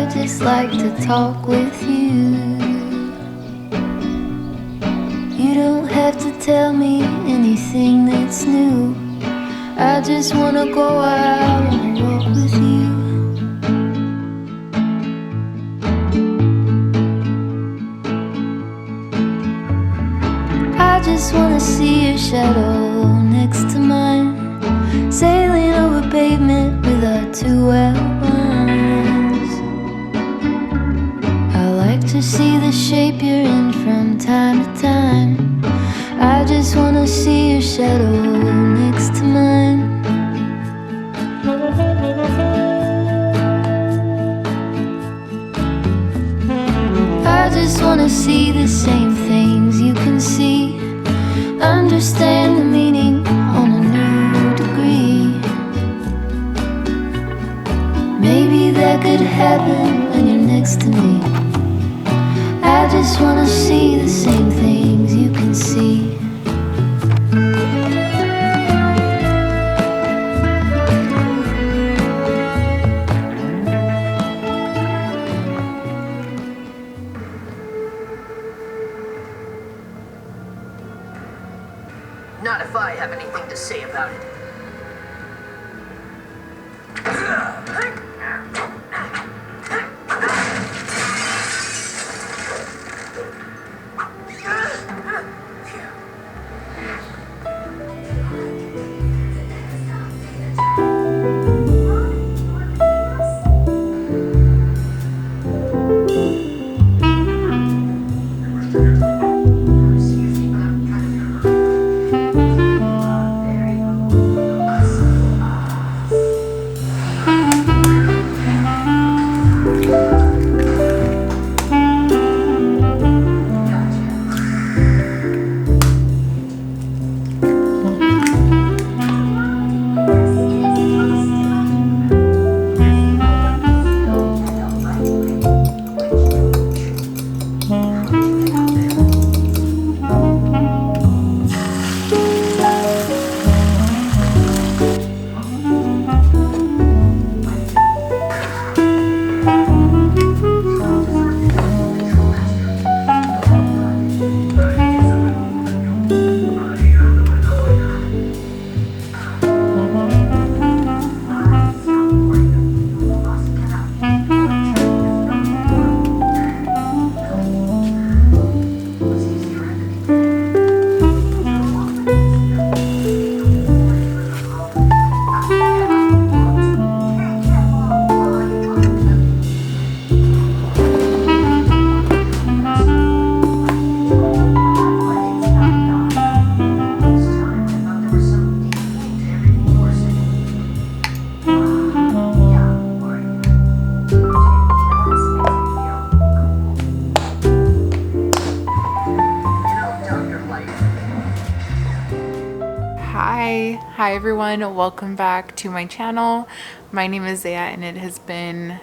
I just like to talk with you. You don't have to tell me anything that's new. I just wanna go out and walk with you. I just wanna see your shadow next to mine, sailing over pavement with our two outlines. I like to see the shape you're in from time to time. I just wanna see your shadow next to mine. I just wanna see the same things you can see, understand the meaning on a new degree. Maybe that could happen when you're next to me. I just wanna see the same things you can see. Not if I have anything to say about it. Hi everyone, welcome back to my channel. My name is Zaya and it has been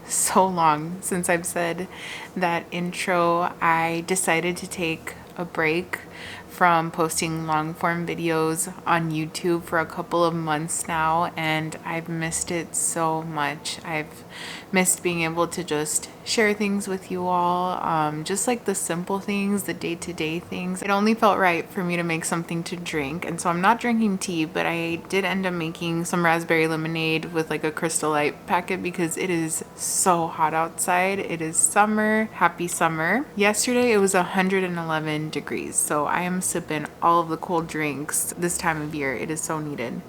so long since I've said that intro. I decided to take a break from posting long form videos on YouTube for a couple of months now, and I've missed it so much. I've missed being able to just share things with you all, just like the simple things, the day-to-day things. It only felt right for me to make something to drink, and so I'm not drinking tea, but I did end up making some raspberry lemonade with like a Crystal Light packet because it is so hot outside. It is summer. Happy summer. Yesterday it was 111 degrees, so I am sipping all of the cold drinks this time of year. It is so needed.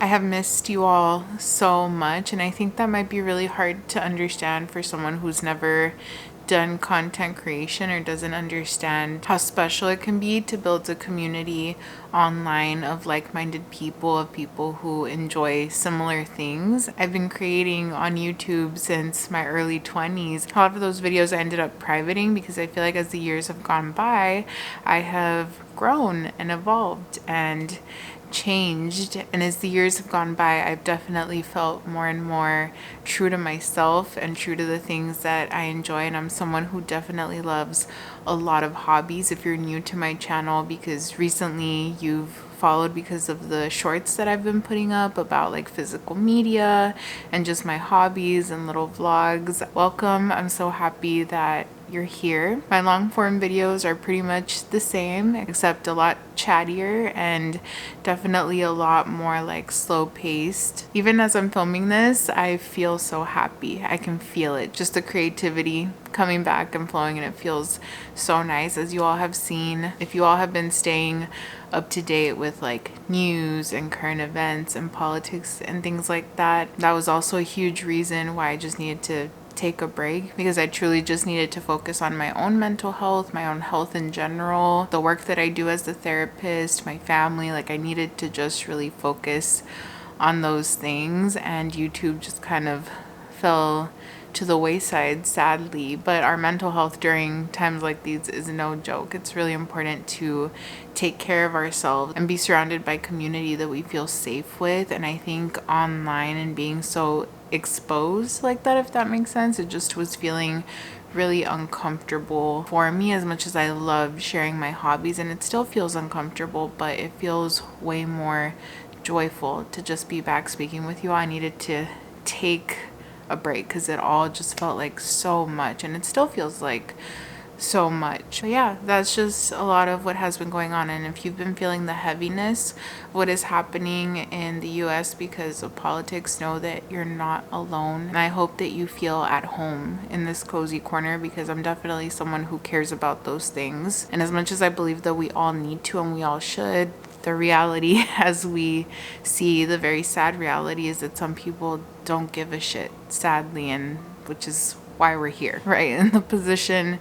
I have missed you all so much, and I think that might be really hard to understand for someone who's never done content creation or doesn't understand how special it can be to build a community online of like-minded people, of people who enjoy similar things. I've been creating on YouTube since my early 20s. A lot of those videos I ended up privating because I feel like as the years have gone by, I have grown and evolved and changed, and as the years have gone by, I've definitely felt more and more true to myself and true to the things that I enjoy. And I'm someone who definitely loves a lot of hobbies. If you're new to my channel because recently you've followed because of the shorts that I've been putting up about like physical media and just my hobbies and little vlogs, welcome. I'm so happy that you're here. My long form videos are pretty much the same, except a lot chattier and definitely a lot more like slow paced. Even as I'm filming this, I feel so happy. I can feel it, just the creativity coming back and flowing, and it feels so nice. As you all have seen, if you all have been staying up to date with like news and current events and politics and things like that, that was also a huge reason why I just needed to take a break, because I truly just needed to focus on my own mental health, my own health in general, the work that I do as a therapist, my family. Like, I needed to just really focus on those things, and YouTube just kind of fell to the wayside, sadly. But our mental health during times like these is no joke. It's really important to take care of ourselves and be surrounded by community that we feel safe with. And I think online and being so exposed like that, if that makes sense, it just was feeling really uncomfortable for me. As much as I love sharing my hobbies, and it still feels uncomfortable, but it feels way more joyful to just be back speaking with you all. I needed to take a break because it all just felt like so much, and it still feels like so much. But yeah, that's just a lot of what has been going on. And if you've been feeling the heaviness of what is happening in the US because of politics, know that you're not alone. And I hope that you feel at home in this cozy corner, because I'm definitely someone who cares about those things. And as much as I believe that we all need to and we all should, the reality, as we see, the very sad reality, is that some people don't give a shit, sadly, and which is why we're here, right? In the position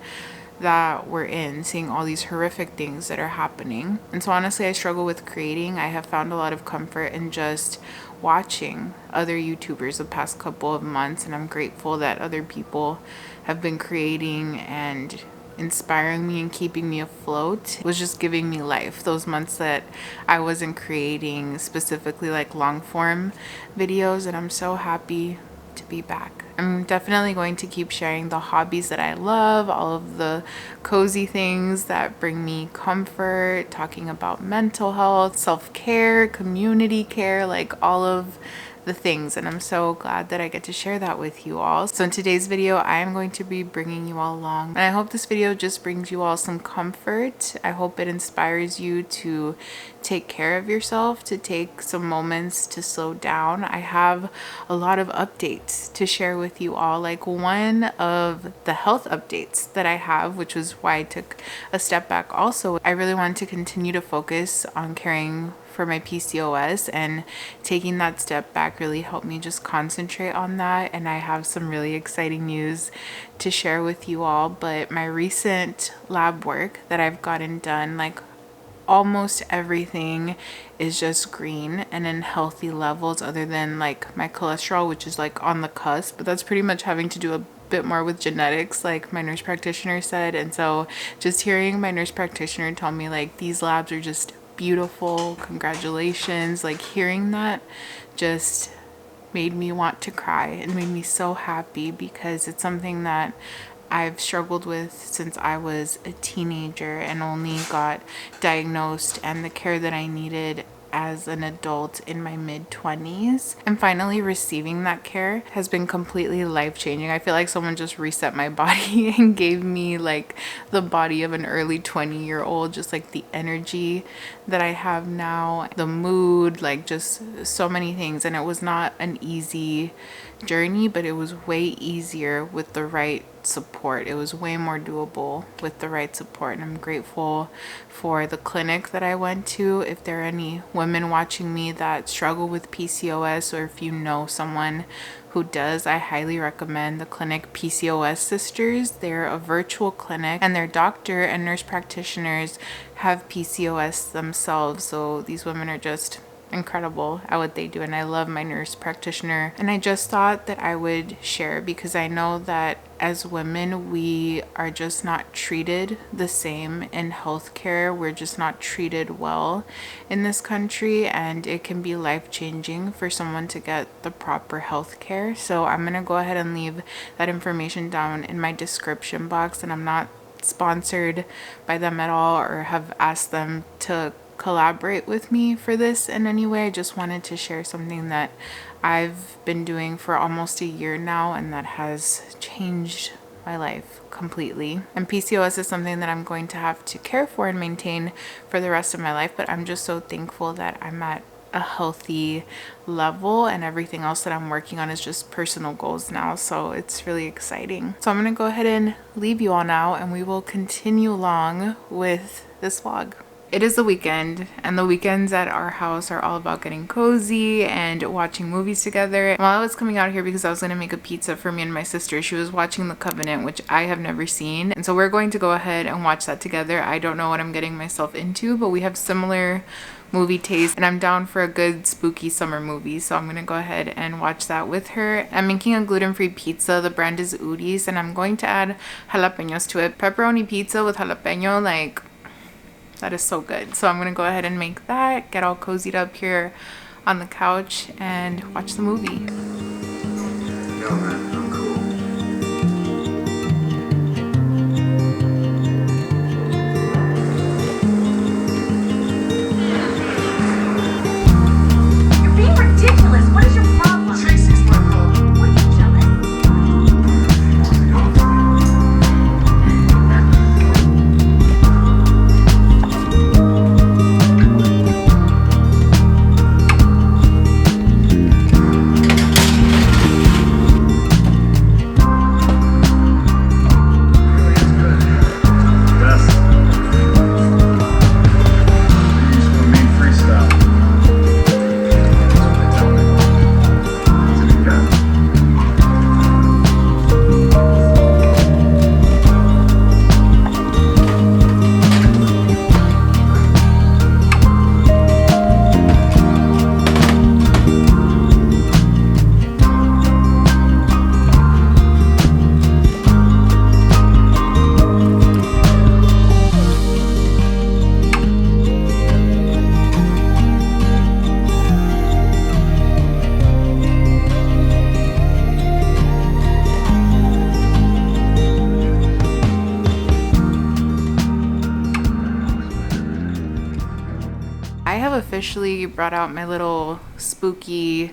that we're in, seeing all these horrific things that are happening. And so honestly, I struggle with creating. I have found a lot of comfort in just watching other YouTubers the past couple of months, and I'm grateful that other people have been creating and inspiring me and keeping me afloat. It was just giving me life those months that I wasn't creating specifically like long form videos, and I'm so happy to be back. I'm definitely going to keep sharing the hobbies that I love, all of the cozy things that bring me comfort, talking about mental health, self-care, community care, like all of the things. And I'm so glad that I get to share that with you all. So in today's video, I am going to be bringing you all along, and I hope this video just brings you all some comfort. I hope it inspires you to take care of yourself, to take some moments to slow down. I have a lot of updates to share with you all. Like, one of the health updates that I have, which was why I took a step back also, I really wanted to continue to focus on caring for my PCOS, and taking that step back really helped me just concentrate on that. And I have some really exciting news to share with you all. But my recent lab work that I've gotten done, like almost everything is just green and in healthy levels, other than like my cholesterol, which is like on the cusp, but that's pretty much having to do a bit more with genetics, like my nurse practitioner said. And so just hearing my nurse practitioner tell me like these labs are just beautiful, congratulations, like hearing that just made me want to cry. It made me so happy, because it's something that I've struggled with since I was a teenager and only got diagnosed and the care that I needed as an adult in my mid-20s. And finally receiving that care has been completely life-changing. I feel like someone just reset my body and gave me like the body of an early 20-year-old, just like the energy that I have now, the mood, like just so many things. And it was not an easy journey, but it was way easier with the right support. It was way more doable with the right support. And I'm grateful for the clinic that I went to. If there are any women watching me that struggle with PCOS, or if you know someone who does, I highly recommend the clinic PCOS Sisters. They're a virtual clinic, and their doctor and nurse practitioners have PCOS themselves. So these women are just incredible at what they do, and I love my nurse practitioner. And I just thought that I would share, because I know that as women we are just not treated the same in healthcare. We're just not treated well in this country, and it can be life-changing for someone to get the proper healthcare. So I'm gonna go ahead and leave that information down in my description box, and I'm not sponsored by them at all or have asked them to collaborate with me for this in any way. I just wanted to share something that I've been doing for almost a year now and that has changed my life completely. And PCOS is something that I'm going to have to care for and maintain for the rest of my life, but I'm just so thankful that I'm at a healthy level and everything else that I'm working on is just personal goals now. So it's really exciting. So I'm gonna go ahead and leave you all now and we will continue along with this vlog. It is the weekend, and the weekends at our house are all about getting cozy and watching movies together. And while I was coming out here because I was going to make a pizza for me and my sister, she was watching The Covenant, which I have never seen. And so we're going to go ahead and watch that together. I don't know what I'm getting myself into, but we have similar movie taste and I'm down for a good spooky summer movie, so I'm gonna go ahead and watch that with her. I'm making a gluten-free pizza. The brand is Udis and I'm going to add jalapenos to it. Pepperoni pizza with jalapeno, like, that is so good. So I'm gonna go ahead and make that, get all cozied up here on the couch and watch the movie. Yo, man, I'm cool. You're being ridiculous. What is your problem? Tracy's my problem. What are you, jealous? Really is good. Best. We used to a main freestyle. That's what they tell me. He's a good guy. I have officially brought out my little spooky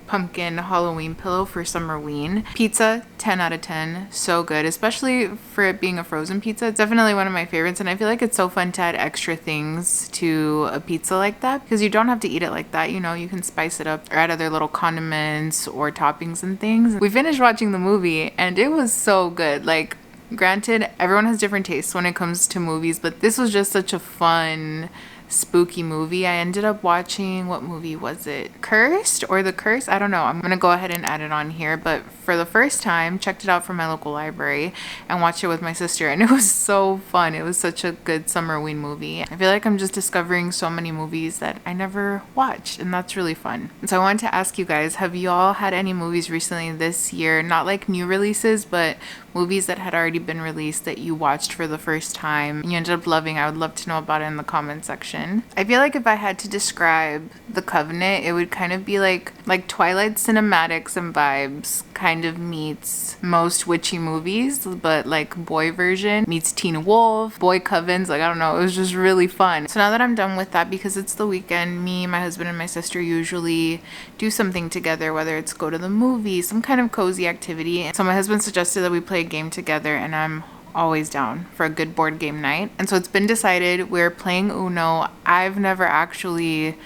pumpkin Halloween pillow for Summerween. Pizza, 10 out of 10. So good, especially for it being a frozen pizza. It's definitely one of my favorites and I feel like it's so fun to add extra things to a pizza like that because you don't have to eat it like that. You know, you can spice it up or add other little condiments or toppings and things. We finished watching the movie and it was so good. Like, granted, everyone has different tastes when it comes to movies, but this was just such a fun spooky movie. I ended up watching, what movie was it? Cursed or The Curse? I don't know. I'm gonna go ahead and add it on here, but for the first time, checked it out from my local library and watched it with my sister and it was so fun. It was such a good Summerween movie. I feel like I'm just discovering so many movies that I never watched and that's really fun. And so I wanted to ask you guys, have y'all had any movies recently this year, not like new releases, but movies that had already been released that you watched for the first time and you ended up loving? I would love to know about it in the comment section. I feel like if I had to describe The Covenant, it would kind of be like Twilight cinematics and vibes kind of meets most witchy movies, but like boy version meets Teen Wolf, boy covens, like I don't know, it was just really fun. So now that I'm done with that, because it's the weekend, me, my husband, and my sister usually do something together, whether it's go to the movie, some kind of cozy activity. So my husband suggested that we play a game together and I'm always down for a good board game night. And so it's been decided we're playing Uno. I've never actually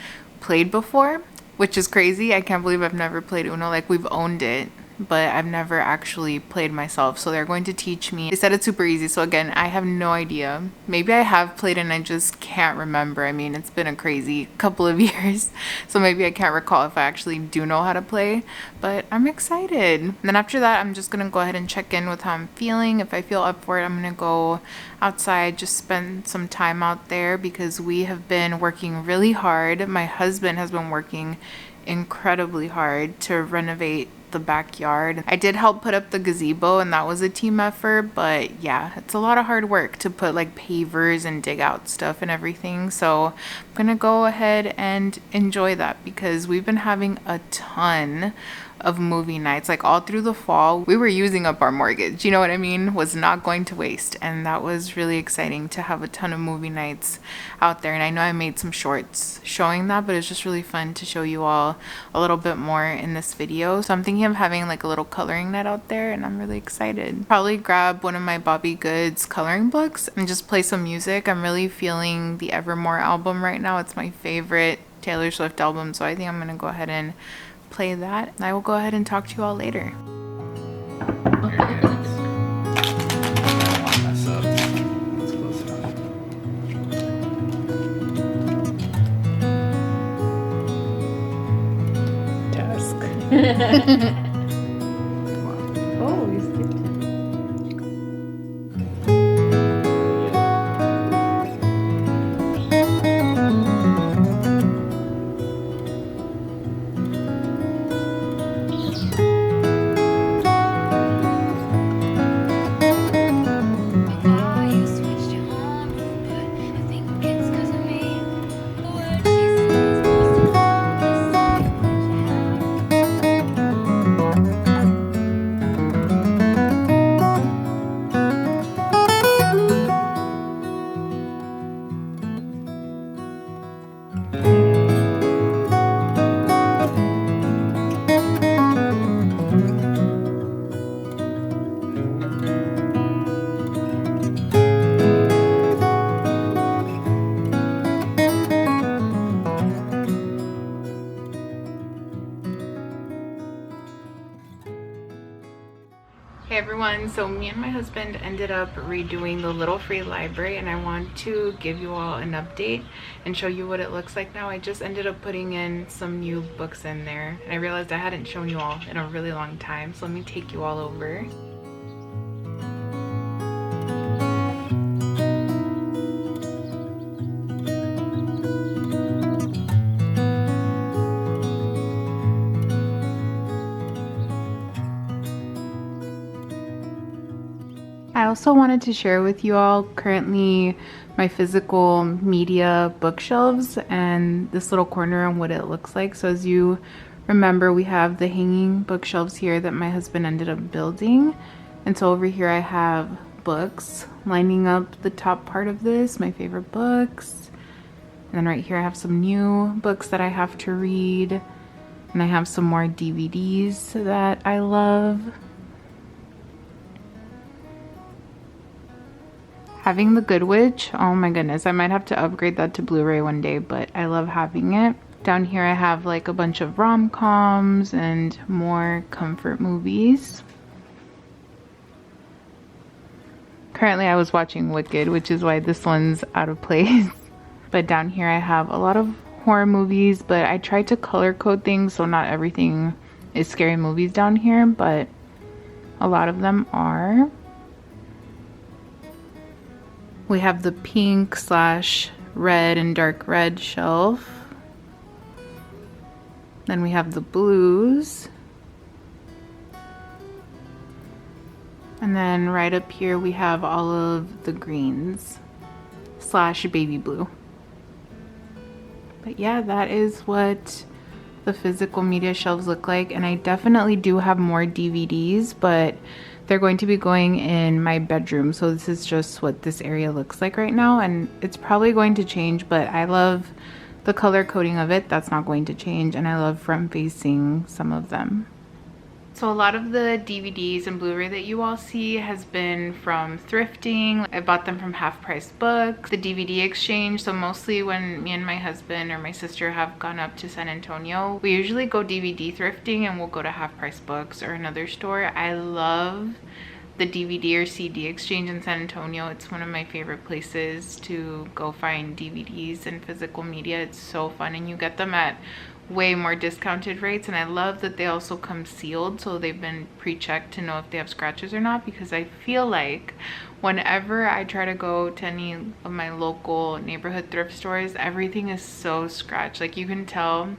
played before, which is crazy. I can't believe I've never played Uno. Like, we've owned it, but I've never actually played myself. So they're going to teach me. They said it's super easy. So again, I have no idea. Maybe I have played and I just can't remember. I mean, it's been a crazy couple of years. So maybe I can't recall if I actually do know how to play, but I'm excited. And then after that, I'm just going to go ahead and check in with how I'm feeling. If I feel up for it, I'm going to go outside, just spend some time out there because we have been working really hard. My husband has been working incredibly hard to renovate the backyard. I did help put up the gazebo and that was a team effort, but yeah, it's a lot of hard work to put like pavers and dig out stuff and everything. So I'm gonna go ahead and enjoy that because we've been having a ton of movie nights. Like all through the fall, we were using up our mortgage, you know what I mean? Was not going to waste. And that was really exciting to have a ton of movie nights out there. And I know I made some shorts showing that, but it's just really fun to show you all a little bit more in this video. So I'm thinking of having like a little coloring night out there, and I'm really excited. Probably grab one of my Bobby Goods coloring books and just play some music. I'm really feeling the Evermore album right now. It's my favorite Taylor Swift album, so I think I'm gonna go ahead and play that. I will go ahead and talk to you all later. Oh, you skipped it. You switched your arm, but I think it's 'cause of me. The word she says goes to the same. Hey everyone, so me and my husband ended up redoing the Little Free Library, and I want to give you all an update and show you what it looks like now. I just ended up putting in some new books in there, and I realized I hadn't shown you all in a really long time, so let me take you all over. I also wanted to share with you all currently my physical media bookshelves and this little corner and what it looks like. So as you remember, we have the hanging bookshelves here that my husband ended up building. And so over here I have books lining up the top part of this, my favorite books. And then right here I have some new books that I have to read. And I have some more DVDs that I love. Having The Good Witch, oh my goodness, I might have to upgrade that to Blu-ray one day, but I love having it. Down here I have like a bunch of rom-coms and more comfort movies. Currently I was watching Wicked, which is why this one's out of place. But down here I have a lot of horror movies, but I tried to color code things so not everything is scary movies down here, but a lot of them are. We have the pink / red and dark red shelf. Then we have the blues. And then right up here we have all of the greens / baby blue. But yeah, that is what the physical media shelves look like. And I definitely do have more DVDs, but they're going to be going in my bedroom. So this is just what this area looks like right now. And it's probably going to change, but I love the color coding of it. That's not going to change. And I love front facing some of them. So a lot of the DVDs and Blu-ray that you all see has been from thrifting. I bought them from Half Price Books, the DVD exchange. So mostly when me and my husband or my sister have gone up to San Antonio, we usually go DVD thrifting and we'll go to Half Price Books or another store. I love the DVD or CD exchange in San Antonio. It's one of my favorite places to go find DVDs and physical media. It's so fun, and you get them at way more discounted rates. And I love that they also come sealed, so they've been pre-checked to know if they have scratches or not, because I feel like whenever I try to go to any of my local neighborhood thrift stores, everything is so scratched. Like you can tell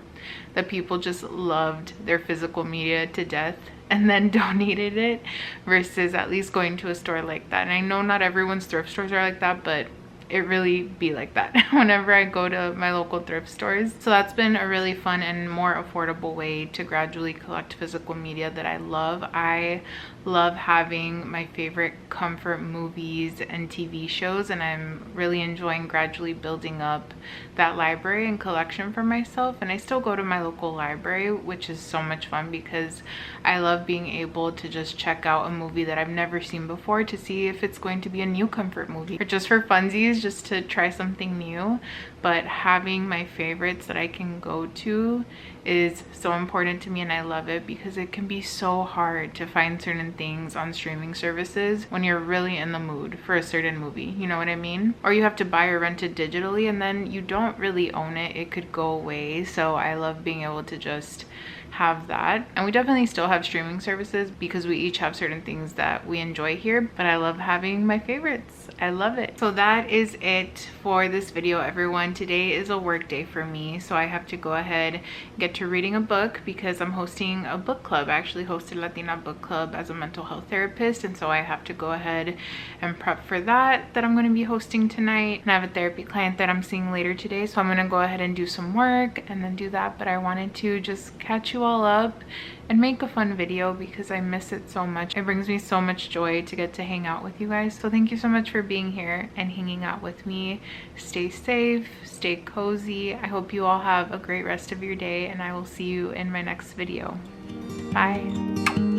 that people just loved their physical media to death and then donated it, versus at least going to a store like that. And I know not everyone's thrift stores are like that, but it really be like that whenever I go to my local thrift stores. So that's been a really fun and more affordable way to gradually collect physical media that I love. I love having my favorite comfort movies and TV shows, and I'm really enjoying gradually building up that library and collection for myself. And I still go to my local library, which is so much fun because I love being able to just check out a movie that I've never seen before to see if it's going to be a new comfort movie, or just for funsies, just to try something new. But having my favorites that I can go to is so important to me, and I love it because it can be so hard to find certain things on streaming services when you're really in the mood for a certain movie, you know what I mean? Or you have to buy or rent it digitally and then you don't really own it, it could go away. So I love being able to just have that. And we definitely still have streaming services because we each have certain things that we enjoy here, but I love having my favorites. I love it. So that is it for this video, everyone. Today is a work day for me, so I have to go ahead and get to reading a book because I'm hosting a book club. I actually hosted Latina book club as a mental health therapist, and so I have to go ahead and prep for that I'm going to be hosting tonight. And I have a therapy client that I'm seeing later today, so I'm going to go ahead and do some work and then do that. But I wanted to just catch you all up and make a fun video because I miss it so much. It brings me so much joy to get to hang out with you guys. So thank you so much for being here and hanging out with me. Stay safe, stay cozy. I hope you all have a great rest of your day, and I will see you in my next video. Bye.